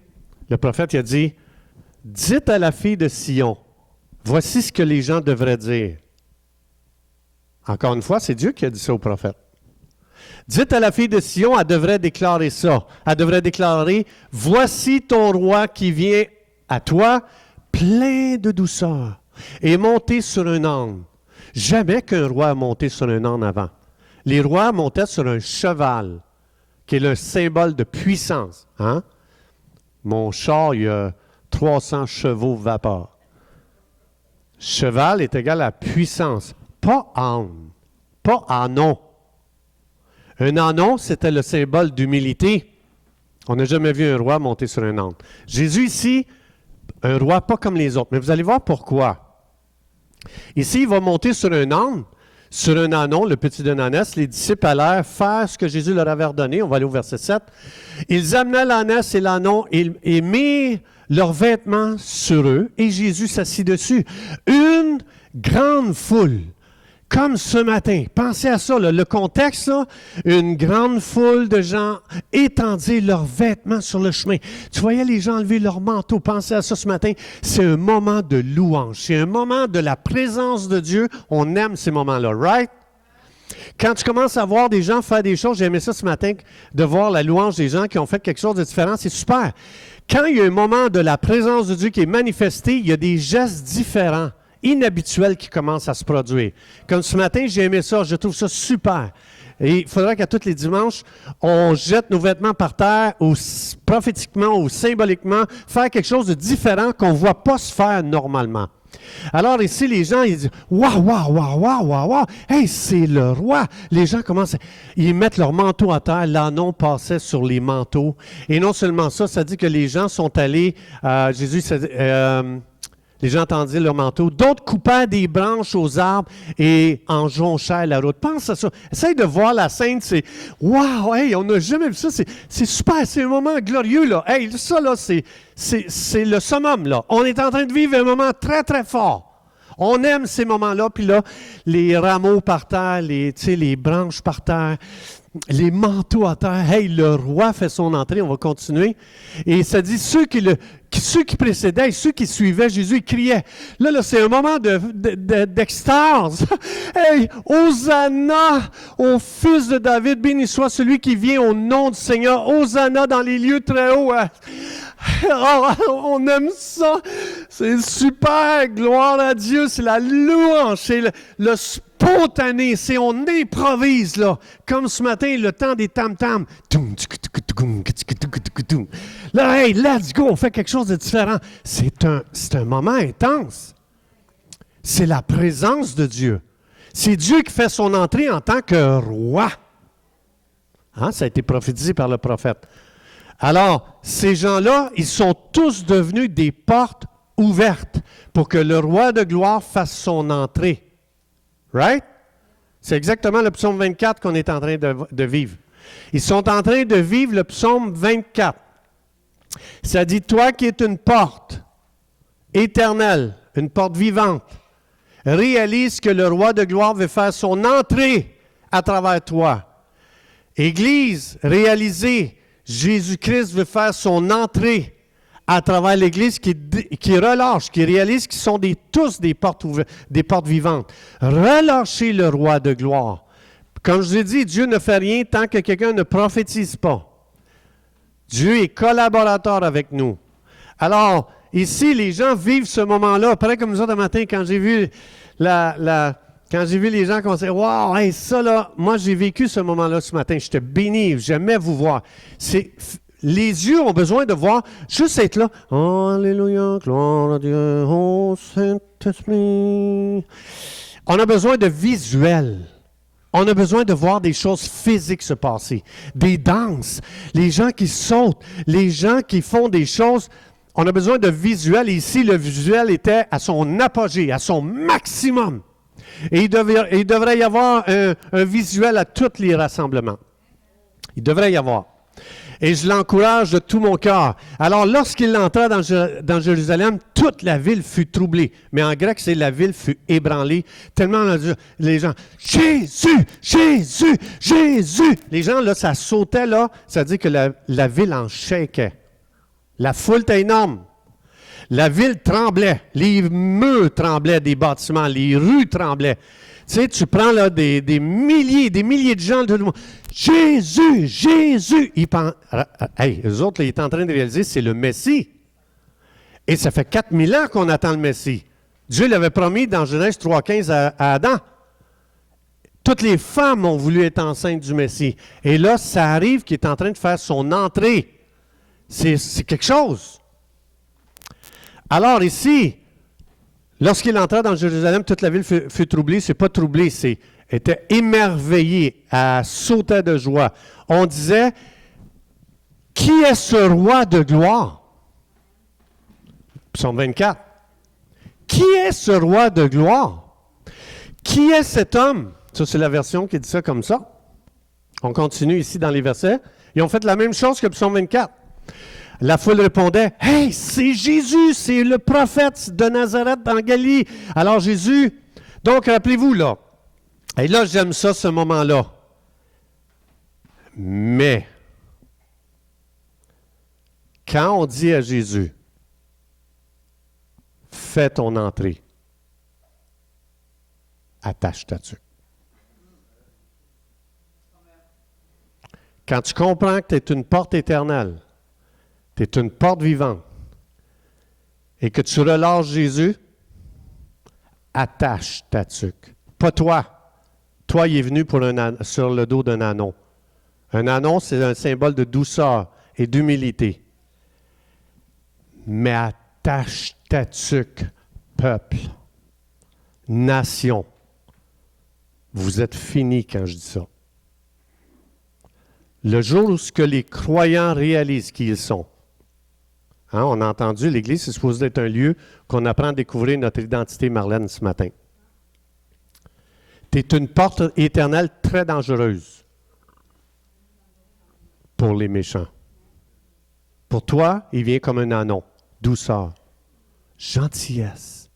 [SPEAKER 2] Le prophète il a dit, « Dites à la fille de Sion, voici ce que les gens devraient dire. » Encore une fois, c'est Dieu qui a dit ça au prophète. Dites à la fille de Sion, elle devrait déclarer ça. Elle devrait déclarer, « Voici ton roi qui vient à toi, plein de douceur, et monté sur un âne. » Jamais qu'un roi a monté sur un âne avant. Les rois montaient sur un cheval, qui est le symbole de puissance. Hein? Mon char, il y a 300 chevaux vapeur. Cheval est égal à puissance, pas âne, pas ânon. Un ânon, c'était le symbole d'humilité. On n'a jamais vu un roi monter sur un âne. Jésus ici, un roi pas comme les autres. Mais vous allez voir pourquoi. Ici, il va monter sur un âne, sur un ânon, le petit d'une ânesse. Les disciples allèrent faire ce que Jésus leur avait ordonné. On va aller au verset 7. Ils amenaient l'ânesse et l'ânon et mirent leurs vêtements sur eux, et Jésus s'assit dessus. Une grande foule Comme ce matin, pensez à ça, là, le contexte, là, une grande foule de gens étendaient leurs vêtements sur le chemin. Tu voyais les gens enlever leurs manteaux. Pensez à ça ce matin. C'est un moment de louange. C'est un moment de la présence de Dieu. On aime ces moments-là, right? Quand tu commences à voir des gens faire des choses, j'ai aimé ça ce matin, de voir la louange des gens qui ont fait quelque chose de différent, c'est super. Quand il y a un moment de la présence de Dieu qui est manifesté, il y a des gestes différents, inhabituels qui commencent à se produire. Comme ce matin, j'ai aimé ça, je trouve ça super. Et il faudra qu'à tous les dimanches, on jette nos vêtements par terre, ou prophétiquement ou symboliquement, faire quelque chose de différent qu'on ne voit pas se faire normalement. Alors ici, les gens, ils disent « Waouh, waouh, waouh, waouh, waouh, waouh! Hey, c'est le roi! » Les gens commencent, ils mettent leur manteau à terre, l'ânon passait sur les manteaux. Et non seulement ça, ça dit que les gens sont allés, les gens tendaient leur manteau, d'autres coupaient des branches aux arbres et en jonchèrent la route. Pense à ça. Essaye de voir la scène, c'est « Waouh, hey, on n'a jamais vu ça, c'est super, c'est un moment glorieux, là. Hey, ça, là, c'est le summum, là. On est en train de vivre un moment très, très fort. On aime ces moments-là, puis là, les rameaux par terre, les branches par terre, les manteaux à terre. Hey, le roi fait son entrée, on va continuer. Et ça dit, ceux qui précédaient, ceux qui suivaient Jésus, ils criaient. Là, c'est un moment d'extase. Hey, Hosanna au Fils de David, béni soit celui qui vient au nom du Seigneur. Hosanna dans les lieux très hauts. Oh, on aime ça. C'est super. Gloire à Dieu. C'est la louange. C'est le spontané. C'est on improvise, là. Comme ce matin, le temps des tam-tams. Là, hey, let's go. On fait quelque chose de différent. C'est un moment intense. C'est la présence de Dieu. C'est Dieu qui fait son entrée en tant que roi. Hein? Ça a été prophétisé par le prophète. Alors, ces gens-là, ils sont tous devenus des portes ouvertes pour que le roi de gloire fasse son entrée. Right? C'est exactement le psaume 24 qu'on est en train de vivre. Ils sont en train de vivre le psaume 24. Ça dit, toi qui es une porte éternelle, une porte vivante, réalise que le roi de gloire veut faire son entrée à travers toi. Église, réalisez, Jésus-Christ veut faire son entrée à travers l'Église qui relâche, qui réalise qu'ils sont tous des portes vivantes. Relâchez le roi de gloire. Comme je vous ai dit, Dieu ne fait rien tant que quelqu'un ne prophétise pas. Dieu est collaborateur avec nous. Alors, ici, les gens vivent ce moment-là. Pareil comme nous autres, un matin, quand j'ai vu quand j'ai vu les gens qui ont dit « Wow, hey, ça là, moi j'ai vécu ce moment-là ce matin, j'étais béni, j'aimais vous voir. » Les yeux ont besoin de voir, juste être là. « Alléluia, gloire à Dieu, oh Saint-Esprit. » On a besoin de visuels. On a besoin de voir des choses physiques se passer. Des danses, les gens qui sautent, les gens qui font des choses. On a besoin de visuels. Et ici, le visuel était à son apogée, à son maximum. Et il devrait y avoir un visuel à tous les rassemblements. Il devrait y avoir. Et je l'encourage de tout mon cœur. Alors, lorsqu'il entra dans Jérusalem, toute la ville fut troublée. Mais en grec, c'est la ville fut ébranlée. Tellement les gens, Jésus, Jésus, Jésus. Les gens, là, ça sautait, là. Ça dit que la ville en shakeait. La foule était énorme. La ville tremblait. Les murs tremblaient des bâtiments. Les rues tremblaient. Tu sais, tu prends là des milliers de gens, tout le monde. Jésus, Jésus! Eux autres, là, ils étaient en train de réaliser, c'est le Messie. Et ça fait 4000 ans qu'on attend le Messie. Dieu l'avait promis dans Genèse 3,15 à Adam. Toutes les femmes ont voulu être enceintes du Messie. Et là, ça arrive qu'il est en train de faire son entrée. C'est quelque chose. Alors ici, lorsqu'il entra dans Jérusalem, toute la ville fut troublée. C'est pas troublé, était émerveillée, elle sautait de joie. On disait, qui est ce roi de gloire? Psaume 24. Qui est ce roi de gloire? Qui est cet homme? Ça, c'est la version qui dit ça comme ça. On continue ici dans les versets. Ils ont fait la même chose que Psaume 24. La foule répondait, « Hey, c'est Jésus, c'est le prophète de Nazareth en Galilée. » Alors Jésus, donc rappelez-vous là, Et là, j'aime ça, ce moment-là. Mais, quand on dit à Jésus, fais ton entrée, attache ta tuque. Quand tu comprends que tu es une porte éternelle, tu es une porte vivante, et que tu relâches Jésus, attache ta tuque. Pas toi. Toi, il est venu sur le dos d'un ânon. Un ânon, c'est un symbole de douceur et d'humilité. Mais attache ta tuque, peuple, nation. Vous êtes finis quand je dis ça. Le jour où ce que les croyants réalisent qui ils sont. Hein, on a entendu, l'Église, c'est supposé être un lieu qu'on apprend à découvrir notre identité, Marlène, ce matin. Tu es une porte éternelle très dangereuse pour les méchants. Pour toi, il vient comme un ânon, douceur, gentillesse.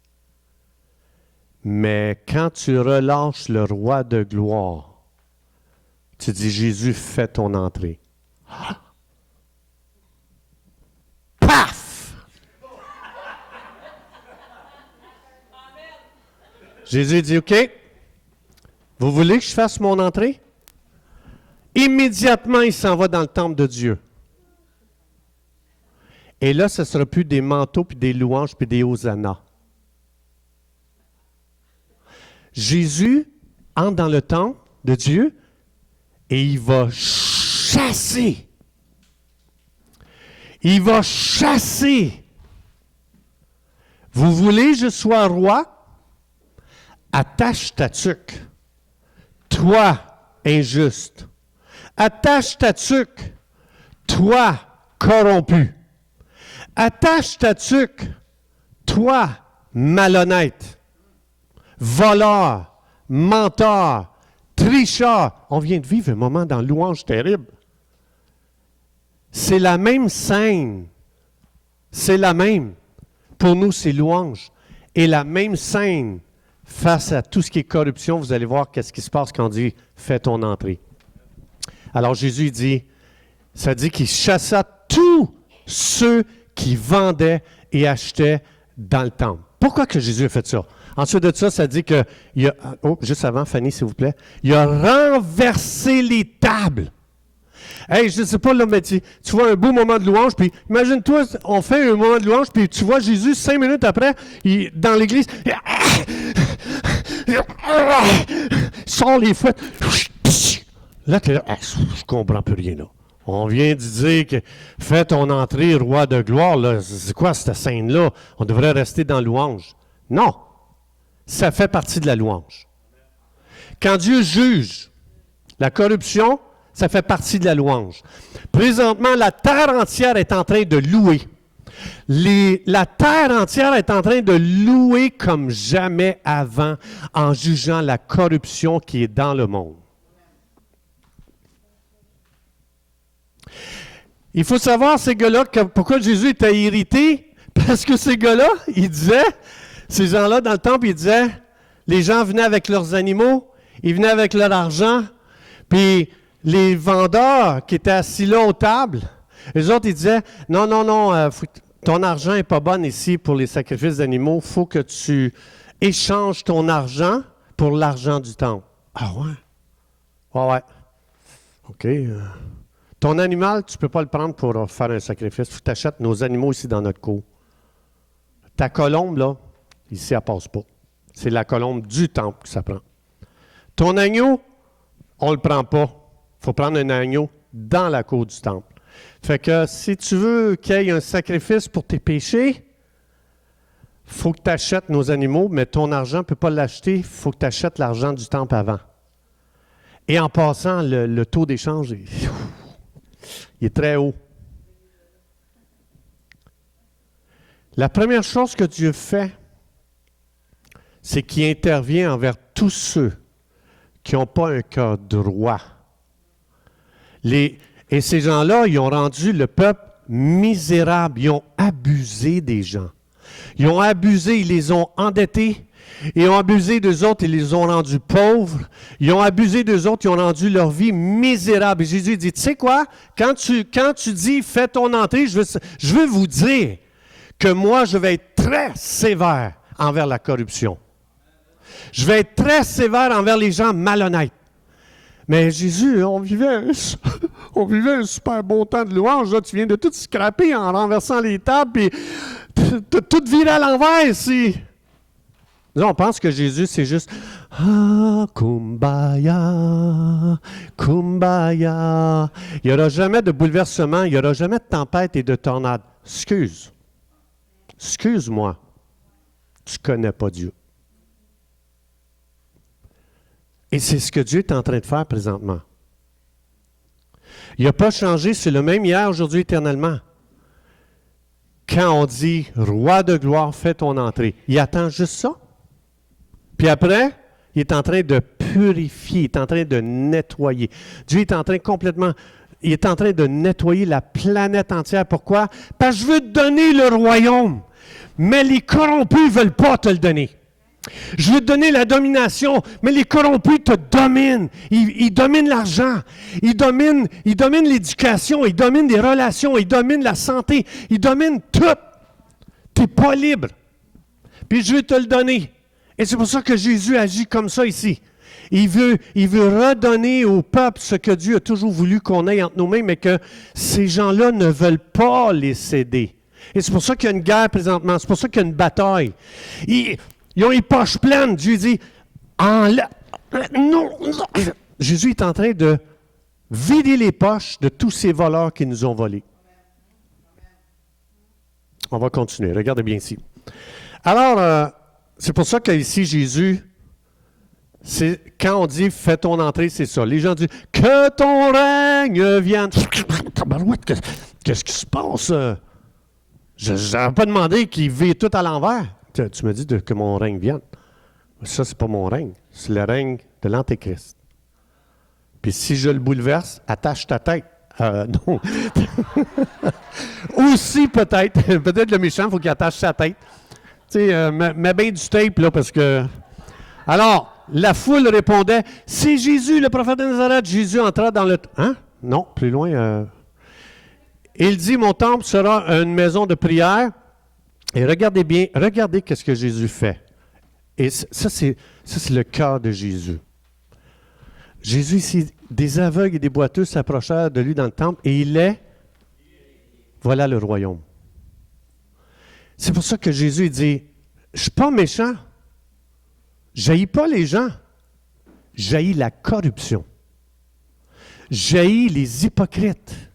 [SPEAKER 2] Mais quand tu relâches le roi de gloire, tu dis, Jésus, fais ton entrée. Paf! Jésus dit, OK, vous voulez que je fasse mon entrée? Immédiatement, il s'en va dans le temple de Dieu. Et là, ce ne sera plus des manteaux, puis des louanges, puis des hosannas. Jésus entre dans le temple de Dieu et il va chasser. Il va chasser. Vous voulez que je sois roi? Attache ta tuque. Toi, injuste. Attache ta tuque. Toi, corrompu. Attache ta tuque. Toi, malhonnête. Voleur. Menteur. Tricheur. On vient de vivre un moment dans louange terrible. C'est la même scène. C'est la même. Pour nous, c'est louange. Et la même scène face à tout ce qui est corruption, vous allez voir qu'est-ce qui se passe quand on dit « fais ton entrée ». Alors Jésus dit, ça dit qu'il chassa tous ceux qui vendaient et achetaient dans le temple. Pourquoi que Jésus a fait ça? Ensuite de ça, ça dit que, juste avant, Fanny, s'il vous plaît, il a renversé les tables. Hey, je ne sais pas, là, mais tu vois un beau moment de louange, puis imagine-toi, on fait un moment de louange, puis tu vois Jésus, 5 minutes après, dans l'église, il sort les fouettes. Là, tu es là, je comprends plus rien, là. On vient de dire que fais ton entrée, roi de gloire, là. C'est quoi cette scène-là? On devrait rester dans louange. Non. Ça fait partie de la louange. Quand Dieu juge la corruption, ça fait partie de la louange. Présentement, la terre entière est en train de louer. La terre entière est en train de louer comme jamais avant en jugeant la corruption qui est dans le monde. Il faut savoir, ces gars-là, pourquoi Jésus était irrité. Parce que ces gars-là, ils disaient, ces gens-là dans le temple, ils disaient, les gens venaient avec leurs animaux, ils venaient avec leur argent, puis les vendeurs qui étaient assis là aux tables, les autres, ils disaient, non, ton argent n'est pas bon ici pour les sacrifices d'animaux, il faut que tu échanges ton argent pour l'argent du temple. Ah ouais? Ouais. OK. Ton animal, tu ne peux pas le prendre pour faire un sacrifice. Il faut que tu achètes nos animaux ici dans notre cour. Ta colombe, là, ici, elle ne passe pas. C'est la colombe du temple que ça prend. Ton agneau, on ne le prend pas. Il faut prendre un agneau dans la cour du temple. Fait que si tu veux qu'il y ait un sacrifice pour tes péchés, il faut que tu achètes nos animaux, mais ton argent ne peut pas l'acheter. Il faut que tu achètes l'argent du temple avant. Et en passant, le taux d'échange, il est très haut. La première chose que Dieu fait, c'est qu'il intervient envers tous ceux qui n'ont pas un cœur droit. Et ces gens-là, ils ont rendu le peuple misérable. Ils ont abusé des gens. Ils ont abusé, ils les ont endettés. Ils ont abusé d'eux autres, ils les ont rendus pauvres. Ils ont abusé d'eux autres, ils ont rendu leur vie misérable. Et Jésus dit, tu sais quoi? Quand tu dis, fais ton entrée, je veux vous dire que moi, je vais être très sévère envers la corruption. Je vais être très sévère envers les gens malhonnêtes. Mais Jésus, on vivait un super bon temps de louange. Là. Tu viens de tout scraper en renversant les tables, puis t'as tout viré à l'envers ici. Là, on pense que Jésus, c'est juste « Ah, kumbaya, kumbaya ». Il n'y aura jamais de bouleversement, il n'y aura jamais de tempête et de tornade. Excuse-moi, tu ne connais pas Dieu. Et c'est ce que Dieu est en train de faire présentement. Il n'a pas changé, c'est le même hier, aujourd'hui, éternellement. Quand on dit « Roi de gloire, fais ton entrée », il attend juste ça. Puis après, il est en train de purifier, il est en train de nettoyer. Dieu est en train il est en train de nettoyer la planète entière. Pourquoi? Parce que je veux te donner le royaume, mais les corrompus ne veulent pas te le donner. Je veux te donner la domination, mais les corrompus te dominent. Ils dominent l'argent, ils dominent l'éducation, ils dominent les relations, ils dominent la santé, ils dominent tout. Tu n'es pas libre. Puis je veux te le donner. Et c'est pour ça que Jésus agit comme ça ici. Il veut redonner au peuple ce que Dieu a toujours voulu qu'on ait entre nos mains, mais que ces gens-là ne veulent pas les céder. Et c'est pour ça qu'il y a une guerre présentement, c'est pour ça qu'il y a une bataille. Ils ont les poches pleines. Dieu dit, non. Jésus est en train de vider les poches de tous ces voleurs qui nous ont volés. On va continuer. Regardez bien ici. Alors, c'est pour ça qu'ici, Jésus, quand on dit « fais ton entrée », c'est ça. Les gens disent « que ton règne vienne ». Qu'est-ce qui se passe? Je n'avais pas demandé qu'il vit tout à l'envers. Tu me dis que mon règne vienne. Ça, c'est pas mon règne. C'est le règne de l'Antéchrist. Puis si je le bouleverse, attache ta tête. Non. Aussi peut-être. Peut-être le méchant, il faut qu'il attache sa tête. Tu sais, mets bien du tape, là, parce que... Alors, la foule répondait, « C'est Jésus, le prophète de Nazareth. » Jésus entra dans le... Hein? Non, plus loin. Il dit, « Mon temple sera une maison de prière. » Et regardez bien, regardez qu'est-ce que Jésus fait. Et ça, c'est le cœur de Jésus. Jésus, ici, des aveugles et des boiteux s'approchèrent de lui dans le temple, et il est... Voilà le royaume. C'est pour ça que Jésus dit, je ne suis pas méchant. J'haïs pas les gens. J'haïs la corruption. J'haïs les hypocrites.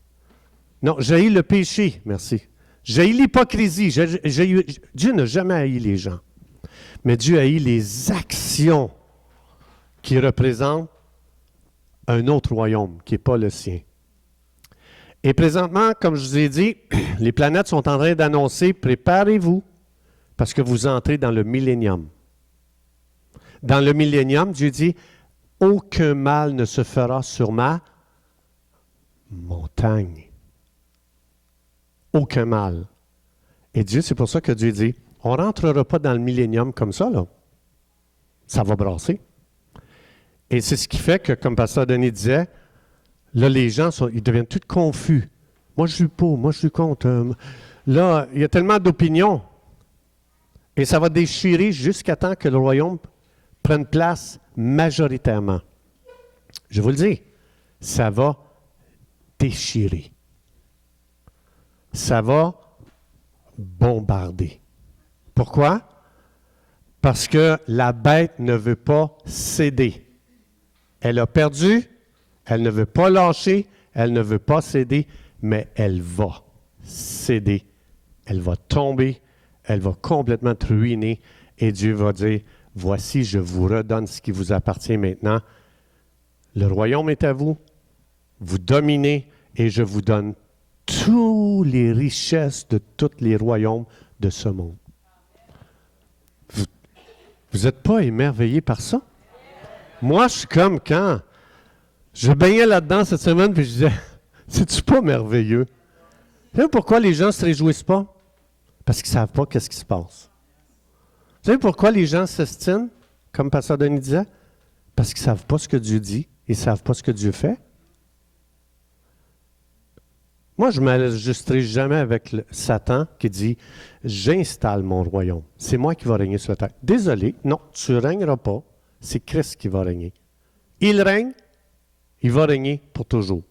[SPEAKER 2] Non, j'haïs le péché, merci. J'haïs l'hypocrisie. Dieu n'a jamais haï les gens. Mais Dieu haït les actions qui représentent un autre royaume qui n'est pas le sien. Et présentement, comme je vous ai dit, les planètes sont en train d'annoncer « Préparez-vous, parce que vous entrez dans le millénium. » Dans le millénium, Dieu dit « Aucun mal ne se fera sur ma montagne. » Aucun mal. Et Dieu, c'est pour ça que Dieu dit « On ne rentrera pas dans le millénium comme ça, là. Ça va brasser. » Et c'est ce qui fait que, comme Pasteur Denis disait, là, les gens, ils deviennent tous confus. Moi, je suis pour, moi, je suis contre. Là, il y a tellement d'opinions. Et ça va déchirer jusqu'à temps que le royaume prenne place majoritairement. Je vous le dis, ça va déchirer. Ça va bombarder. Pourquoi? Parce que la bête ne veut pas céder. Elle a perdu, elle ne veut pas lâcher, elle ne veut pas céder, mais elle va céder. Elle va tomber, elle va complètement te ruiner et Dieu va dire, voici, je vous redonne ce qui vous appartient maintenant. Le royaume est à vous, vous dominez et je vous donne toutes les richesses de tous les royaumes de ce monde. Vous n'êtes pas émerveillés par ça? Moi, je suis comme quand je baignais là-dedans cette semaine, puis je disais, c'est-tu pas merveilleux? Tu sais pourquoi les gens ne se réjouissent pas? Parce qu'ils ne savent pas qu'est-ce qui se passe. Vous savez pourquoi les gens s'estinent, comme Pasteur Denis disait? Parce qu'ils ne savent pas ce que Dieu dit, ils ne savent pas ce que Dieu fait. Moi, je ne m'ajusterai jamais avec Satan qui dit « J'installe mon royaume. C'est moi qui va régner sur la terre. » Désolé, non, tu ne régneras pas. C'est Christ qui va régner. Il règne, il va régner pour toujours.